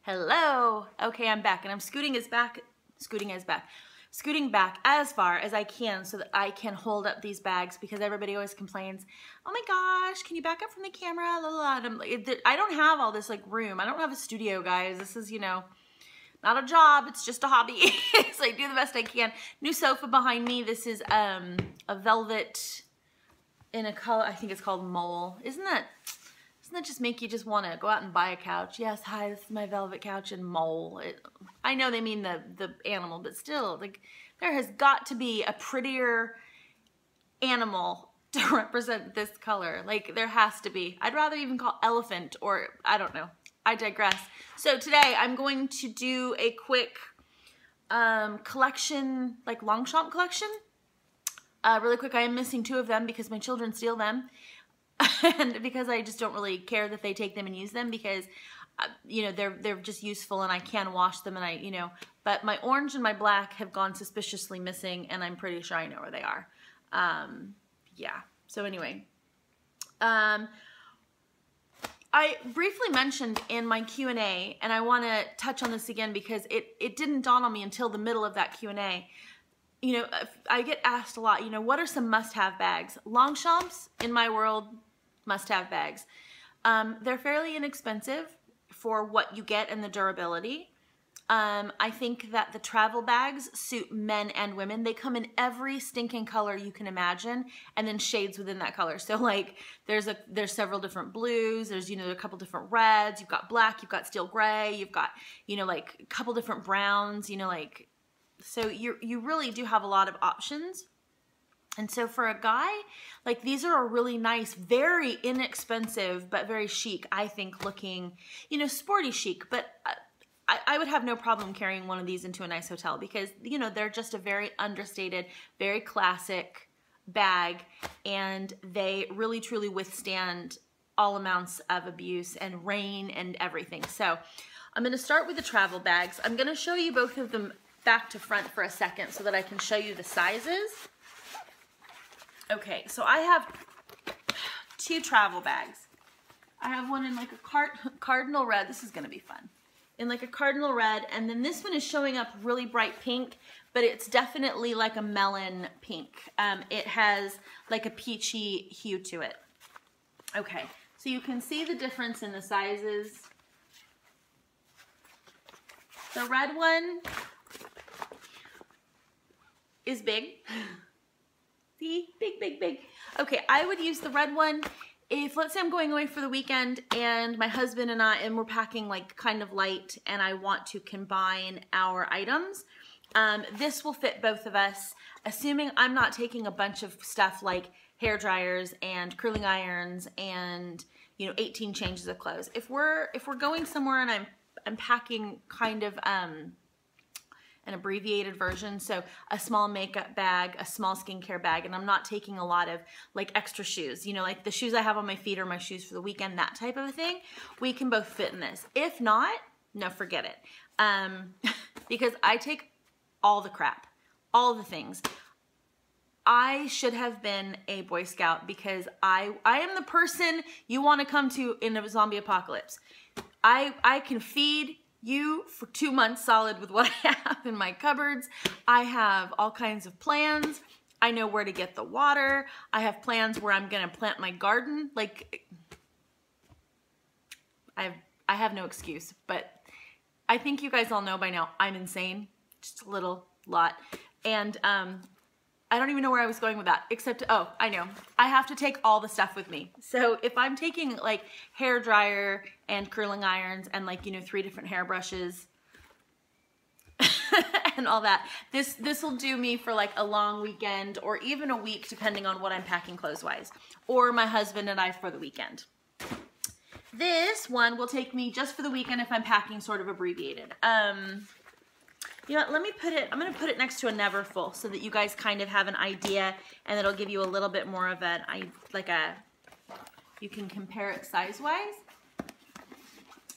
Hello. Okay, I'm back, and I'm scooting back as far as I can so that I can hold up these bags, because everybody always complains, oh my gosh, can you back up from the camera? La, la, la. And I'm like, I don't have all this like room. I don't have a studio, guys. This is, you know, not a job. It's just a hobby. So I do the best I can. New sofa behind me. This is a velvet in a color, I think it's called Mole. Doesn't that just make you just want to go out and buy a couch? Yes, hi, this is my velvet couch and Mole. I know they mean the animal, but still, like, there has got to be a prettier animal to represent this color. Like, there has to be. I'd rather even call elephant, or I don't know. I digress. So today I'm going to do a quick collection, like Longchamp collection. Really quick, I am missing 2 of them because my children steal them. And because I just don't really care that they take them and use them, because you know, they're just useful and I can wash them, and you know, but my orange and my black have gone suspiciously missing, and I'm pretty sure I know where they are. Yeah, so anyway, I briefly mentioned in my Q&A, and I want to touch on this again because it didn't dawn on me until the middle of that Q&A. You know, I get asked a lot, you know, what are some must-have bags? Longchamps, in my world, must-have bags. They're fairly inexpensive for what you get and the durability. I think that the travel bags suit men and women. They come in every stinking color you can imagine, and then shades within that color. So like there's several different blues, there's, you know, a couple different reds, you've got black, you've got steel gray, you've got, you know, like a couple different browns, you know, like, so you really do have a lot of options. And so for a guy, like, these are a really nice, very inexpensive, but very chic, I think, looking, you know, sporty chic. But I would have no problem carrying one of these into a nice hotel, because, you know, they're just a very understated, very classic bag, and they really, truly withstand all amounts of abuse and rain and everything. So I'm going to start with the travel bags. I'm going to show you both of them back to front for a second so that I can show you the sizes. Okay, so I have 2 travel bags. I have one in like a cardinal red. This is going to be fun. In like a cardinal red, and then this one is showing up really bright pink, but it's definitely like a melon pink. It has like a peachy hue to it. Okay, so you can see the difference in the sizes. The red one is big. See? Big, big, big. Okay, I would use the red one if, let's say, I'm going away for the weekend and my husband and we're packing like kind of light, and I want to combine our items. This will fit both of us, assuming I'm not taking a bunch of stuff like hair dryers and curling irons and, you know, 18 changes of clothes. If we're going somewhere and I'm packing kind of an abbreviated version, so a small makeup bag, a small skincare bag, and I'm not taking a lot of like extra shoes, you know, like the shoes I have on my feet are my shoes for the weekend, that type of a thing, we can both fit in this. If not, no, forget it. Because I take all the crap, all the things. I should have been a Boy Scout, because I am the person you want to come to in a zombie apocalypse. I can feed you for 2 months solid with what I have in my cupboards. I have all kinds of plans. I know where to get the water. I have plans where I'm gonna plant my garden. Like, I have no excuse, but I think you guys all know by now I'm insane, just a lot. And I don't even know where I was going with that, except, oh, I know. I have to take all the stuff with me. So if I'm taking like hair dryer and curling irons and like, you know, 3 different hairbrushes and all that, this will do me for like a long weekend, or even a week, depending on what I'm packing clothes-wise, or my husband and I for the weekend. This one will take me just for the weekend if I'm packing sort of abbreviated. You know, let me put it, I'm going to put it next to a Neverfull so that you guys kind of have an idea, and it'll give you a little bit more of an, you can compare it size-wise.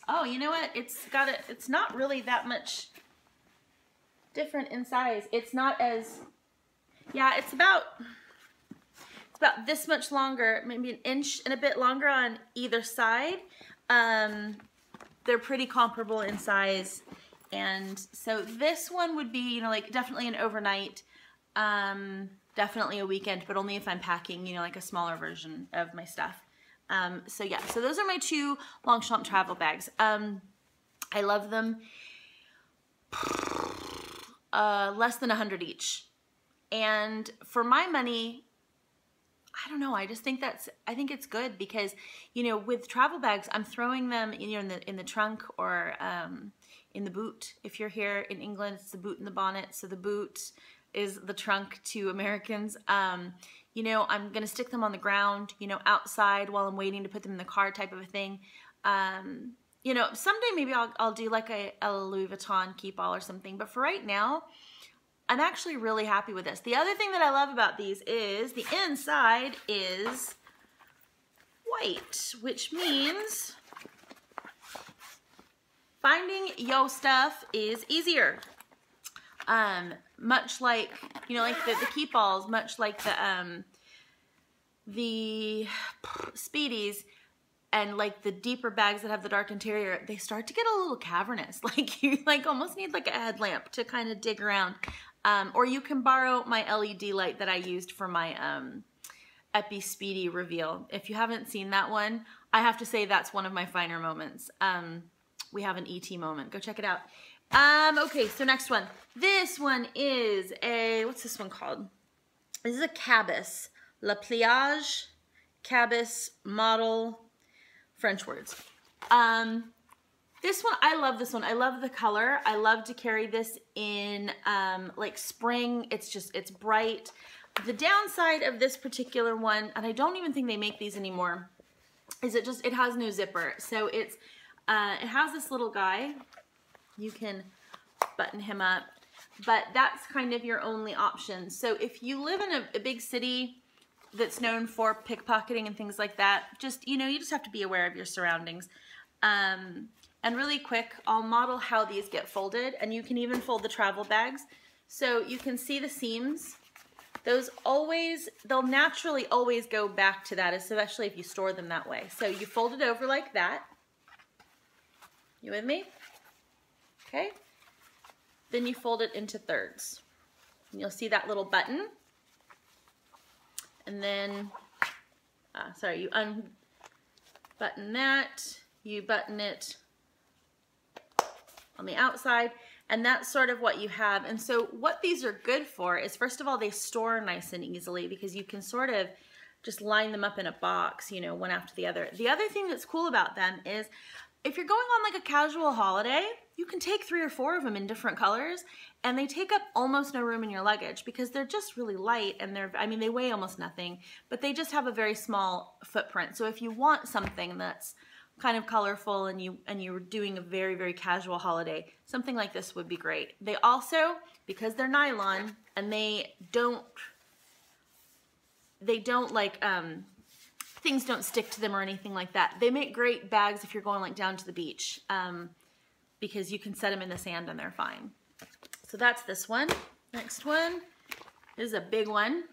Oh, you know what? It's not really that much different in size. It's not as, yeah, it's about this much longer, maybe an inch and a bit longer on either side. they're pretty comparable in size. And so this one would be, you know, like definitely an overnight, definitely a weekend, but only if I'm packing, you know, like a smaller version of my stuff. So yeah, so those are my 2 Longchamp travel bags. I love them. Less than 100 each. And for my money, I don't know, I just think I think it's good because, you know, with travel bags, I'm throwing them in the trunk or in the boot. If you're here in England, it's the boot and the bonnet. So the boot is the trunk to Americans. You know, I'm gonna stick them on the ground, you know, outside while I'm waiting to put them in the car, type of a thing. You know, someday maybe I'll do like a Louis Vuitton keep all or something. But for right now, I'm actually really happy with this. The other thing that I love about these is the inside is white, which means finding your stuff is easier. Much like, you know, like the keep-alls, much like the Speedies, and like the deeper bags that have the dark interior, they start to get a little cavernous. Like you like almost need like a headlamp to kind of dig around. Or you can borrow my LED light that I used for my Epi Speedy reveal. If you haven't seen that one, I have to say that's one of my finer moments. We have an ET moment. Go check it out. Okay, so next one. This one is a, what's this one called? This is a Cabas. La Pliage Cabas model, French words. This one, I love this one. I love the color. I love to carry this in like spring. It's bright. The downside of this particular one, and I don't even think they make these anymore, is it has no zipper. So it has this little guy. You can button him up, but that's kind of your only option. So if you live in a big city that's known for pickpocketing and things like that, you just have to be aware of your surroundings. And really quick, I'll model how these get folded, and you can even fold the travel bags. So you can see the seams. They'll naturally always go back to that, especially if you store them that way. So you fold it over like that. You with me? Okay. Then you fold it into thirds. And you'll see that little button. And then, you unbutton that, you button it on the outside, and that's sort of what you have. And so what these are good for is, first of all, they store nice and easily because you can sort of just line them up in a box, you know, one after the other. The other thing that's cool about them is if you're going on like a casual holiday, you can take 3 or 4 of them in different colors, and they take up almost no room in your luggage because they're just really light, and they weigh almost nothing, but they just have a very small footprint. So if you want something that's kind of colorful and you're doing a very, very casual holiday, something like this would be great. They also, because they're nylon and they don't like, things don't stick to them or anything like that. They make great bags if you're going like down to the beach, because you can set them in the sand and they're fine. So that's this one. Next one is a big one.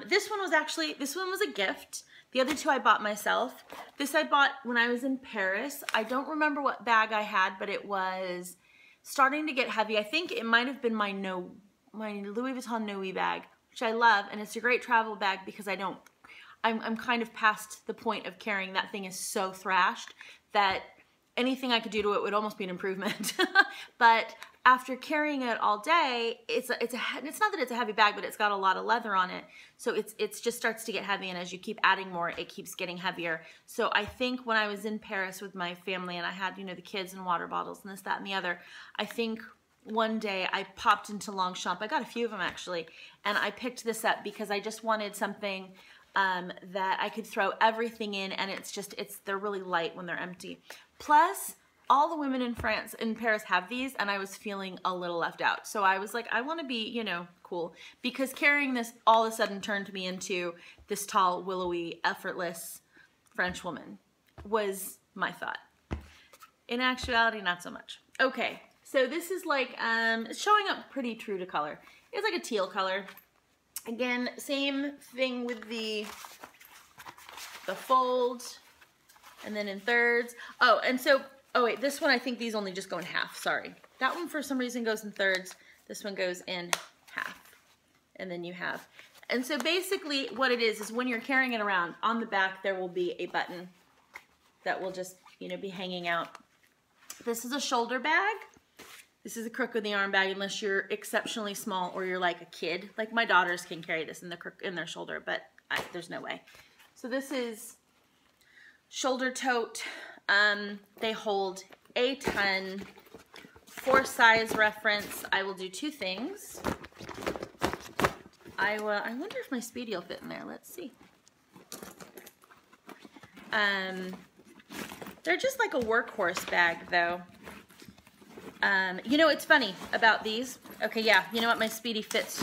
This one was a gift. The other 2 I bought myself. This I bought when I was in Paris. I don't remember what bag I had, but it was starting to get heavy. I think it might have been my Louis Vuitton Noe bag, which I love, and it's a great travel bag because I'm kind of past the point of carrying. That thing is so thrashed that anything I could do to it would almost be an improvement. But after carrying it all day, it's not that it's a heavy bag, but it's got a lot of leather on it. So it's just starts to get heavy, and as you keep adding more, it keeps getting heavier. So I think when I was in Paris with my family and I had, the kids and water bottles and this, that, and the other, I think one day I popped into Longchamp. I got a few of them actually, and I picked this up because I just wanted something that I could throw everything in, and they're really light when they're empty. Plus, all the women in Paris have these, and I was feeling a little left out. So I was like, I want to be, cool. Because carrying this all of a sudden turned me into this tall, willowy, effortless French woman, was my thought. In actuality, not so much. Okay, so this is like, it's showing up pretty true to color. It's like a teal color. Again, same thing with the fold. and then in thirds. Oh, and so, oh wait, this one, I think these only just go in half, sorry. That one for some reason goes in thirds. This one goes in half. And then you have, and so basically what it is when you're carrying it around, on the back there will be a button that will just, you know, be hanging out. This is a shoulder bag. This is a crook of the arm bag unless you're exceptionally small or you're like a kid. Like my daughters can carry this in the crook in their shoulder, but there's no way. So this is shoulder tote. They hold a ton. For size reference, I will do two things. I wonder if my Speedy will fit in there. Let's see. They're just like a workhorse bag though. You know, it's funny about these. Okay, yeah, you know what? My Speedy fits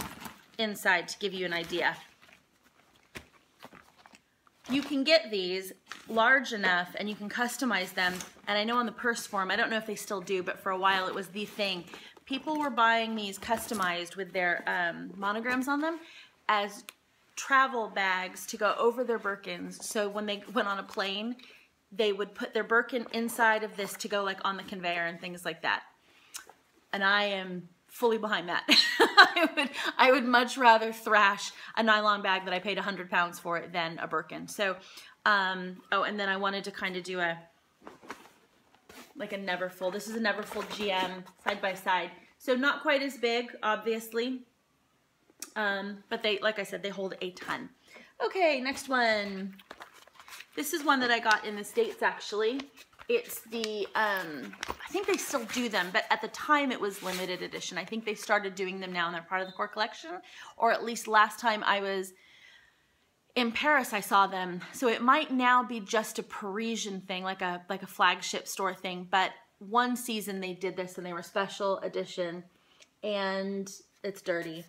inside to give you an idea. You can get these large enough and you can customize them. And I know on the purse form, I don't know if they still do, but for a while it was the thing. People were buying these customized with their monograms on them as travel bags to go over their Birkins. So when they went on a plane, they would put their Birkin inside of this to go like on the conveyor and things like that. And I am fully behind that. I would much rather thrash a nylon bag that I paid 100 pounds for it than a Birkin. So, oh, and then I wanted to kind of do like a Neverfull. This is a Neverfull GM side by side. So not quite as big, obviously. But they, like I said, they hold a ton. Okay, next one. This is one that I got in the States actually. It's the, I think they still do them, but at the time it was limited edition. I think they started doing them now and they're part of the core collection, or at least last time I was in Paris I saw them. So it might now be just a Parisian thing, like a flagship store thing, but one season they did this and they were special edition and it's dirty.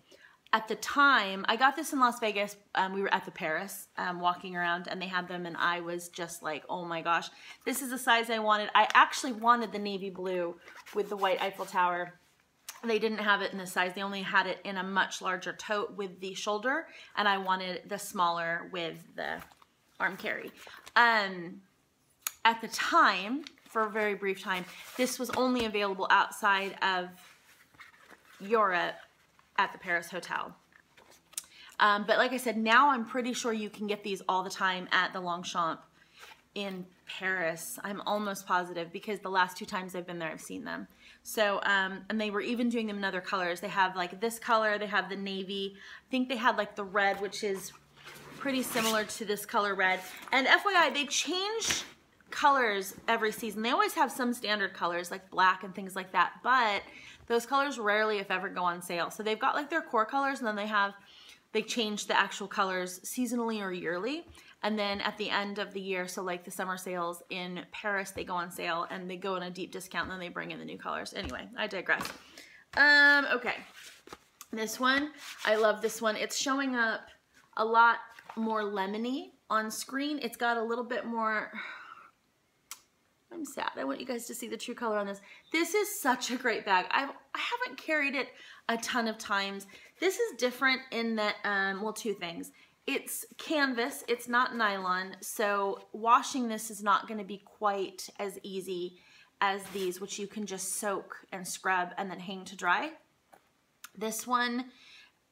At the time, I got this in Las Vegas. We were at the Paris walking around and they had them and I was just like, oh my gosh, this is the size I wanted. I actually wanted the navy blue with the white Eiffel Tower. They didn't have it in this size. They only had it in a much larger tote with the shoulder and I wanted the smaller with the arm carry. At the time, for a very brief time, this was only available outside of Europe at the Paris hotel. But like I said, now I'm pretty sure you can get these all the time at the Longchamp in Paris. I'm almost positive because the last two times I've been there, I've seen them. So, and they were even doing them in other colors. They have like this color, they have the navy. I think they had like the red, which is pretty similar to this color red. And FYI, they change colors every season. They always have some standard colors like black and things like that, but those colors rarely, if ever, go on sale. So they've got like their core colors and then they change the actual colors seasonally or yearly. And then at the end of the year, so like the summer sales in Paris, they go on sale and they go in a deep discount and then they bring in the new colors. Anyway, I digress. Okay. This one, I love this one. It's showing up a lot more lemony on screen. It's got a little bit more... I'm sad. I want you guys to see the true color on this. This is such a great bag. I haven't carried it a ton of times. This is different in that, well, two things. It's canvas. It's not nylon. So washing this is not going to be quite as easy as these, which you can just soak and scrub and then hang to dry. This one,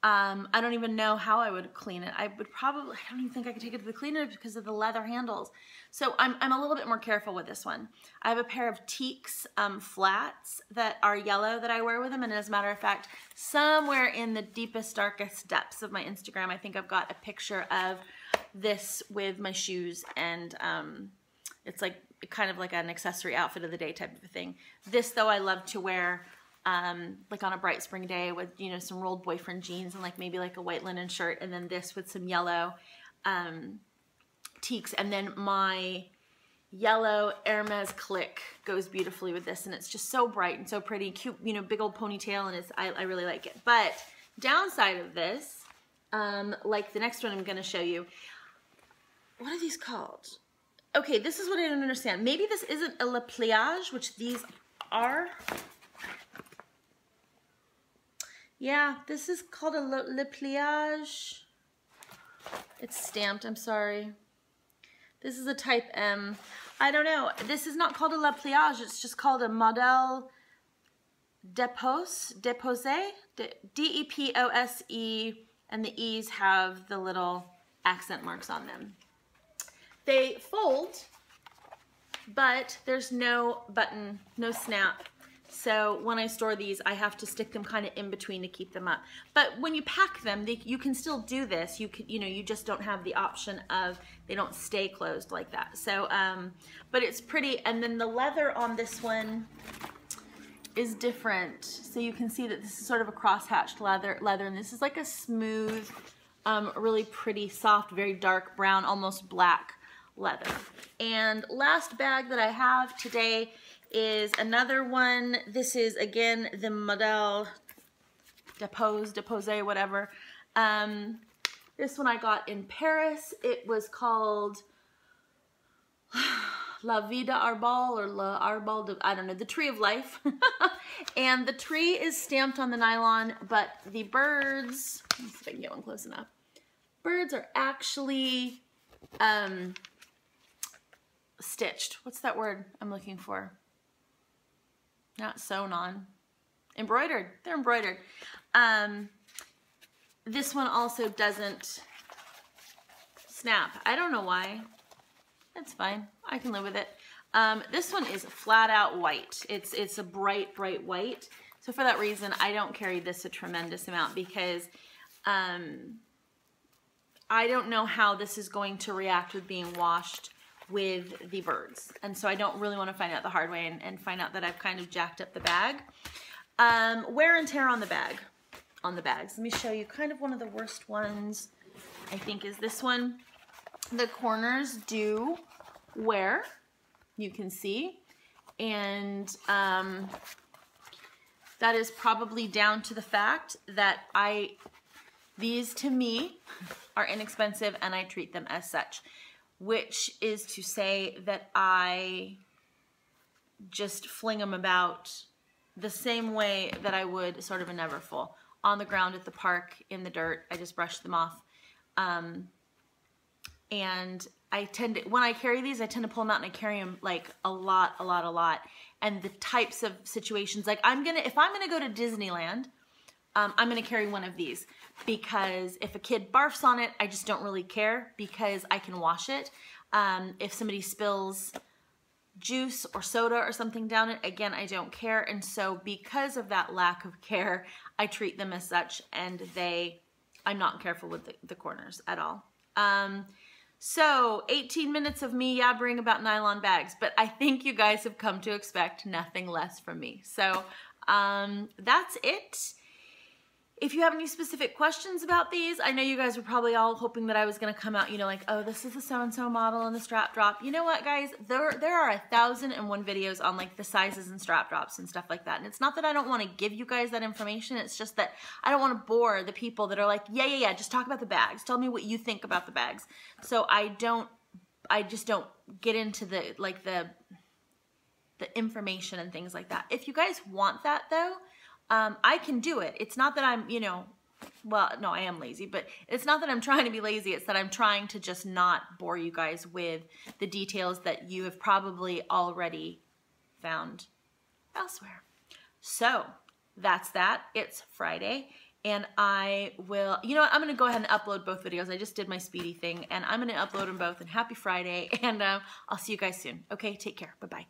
I don't even know how I would clean it. I don't even think I could take it to the cleaner because of the leather handles. So I'm a little bit more careful with this one. I have a pair of Teaks flats that are yellow that I wear with them. And as a matter of fact, somewhere in the deepest, darkest depths of my Instagram, I think I've got a picture of this with my shoes. And it's like kind of like an accessory outfit of the day type of a thing. This, though, I love to wear like on a bright spring day with, you know, some rolled boyfriend jeans and like maybe like a white linen shirt, and then this with some yellow Teaks, and then my yellow Hermes click goes beautifully with this, and it's just so bright and so pretty, cute, you know, big old ponytail, and I really like it. But downside of this, like the next one I'm going to show you, what are these called? Okay, this is what I don't understand. Maybe this isn't a Le Pliage, which these are. Yeah, this is called a Le Pliage. It's stamped, I'm sorry. This is a type M. I don't know. This is not called a la pliage. It's just called a modèle déposé, D-E-P-O-S-E, and the E's have the little accent marks on them. They fold, but there's no button, no snap. So when I store these, I have to stick them kind of in between to keep them up. But when you pack them, you can still do this. You just don't have the option of, they don't stay closed like that. So, but it's pretty. And then the leather on this one is different. So you can see that this is sort of a cross-hatched leather, and this is like a smooth, really pretty, soft, very dark brown, almost black leather. And last bag that I have today is another one. This is again the modèle déposé, whatever. This one I got in Paris. It was called La Vida Arbol or La Arbol de, I don't know, the Tree of Life. And the tree is stamped on the nylon, but the birds, let's see if I can get one close enough. Birds are actually stitched. What's that word I'm looking for? Not sewn on. Embroidered. They're embroidered. This one also doesn't snap. I don't know why. That's fine. I can live with it. This one is flat out white. It's a bright, bright white. So for that reason, I don't carry this a tremendous amount because I don't know how this is going to react with being washed with the birds. And so I don't really want to find out the hard way and find out that I've kind of jacked up the bag. Wear and tear on the bags. Let me show you kind of one of the worst ones, I think, is this one. The corners do wear, you can see, and that is probably down to the fact that these to me are inexpensive and I treat them as such, which is to say that I just fling them about the same way that I would sort of a Neverfull. On the ground at the park, in the dirt, I just brush them off. And I tend to, when I carry these, I tend to pull them out and I carry them like a lot. And the types of situations, like if I'm gonna go to Disneyland, I'm gonna carry one of these because if a kid barfs on it, I just don't really care because I can wash it. If somebody spills juice or soda or something down it, again, I don't care. And so because of that lack of care, I treat them as such, and I'm not careful with the corners at all. So 18 minutes of me yabbering about nylon bags, but I think you guys have come to expect nothing less from me. So that's it. If you have any specific questions about these, I know you guys were probably all hoping that I was going to come out, you know, like, oh, this is the so-and-so model and the strap drop. You know what, guys? There are 1,001 videos on, like, the sizes and strap drops and stuff like that. And it's not that I don't want to give you guys that information. It's just that I don't want to bore the people that are like, yeah, just talk about the bags. Tell me what you think about the bags. So I just don't get into the information and things like that. If you guys want that, though, I can do it. It's not that I'm, well, no, I am lazy, but it's not that I'm trying to be lazy. It's that I'm trying to just not bore you guys with the details that you have probably already found elsewhere. So that's that. It's Friday, and I will, you know what, I'm going to go ahead and upload both videos. I just did my speedy thing, and I'm going to upload them both, and happy Friday, and I'll see you guys soon. Okay, take care. Bye-bye.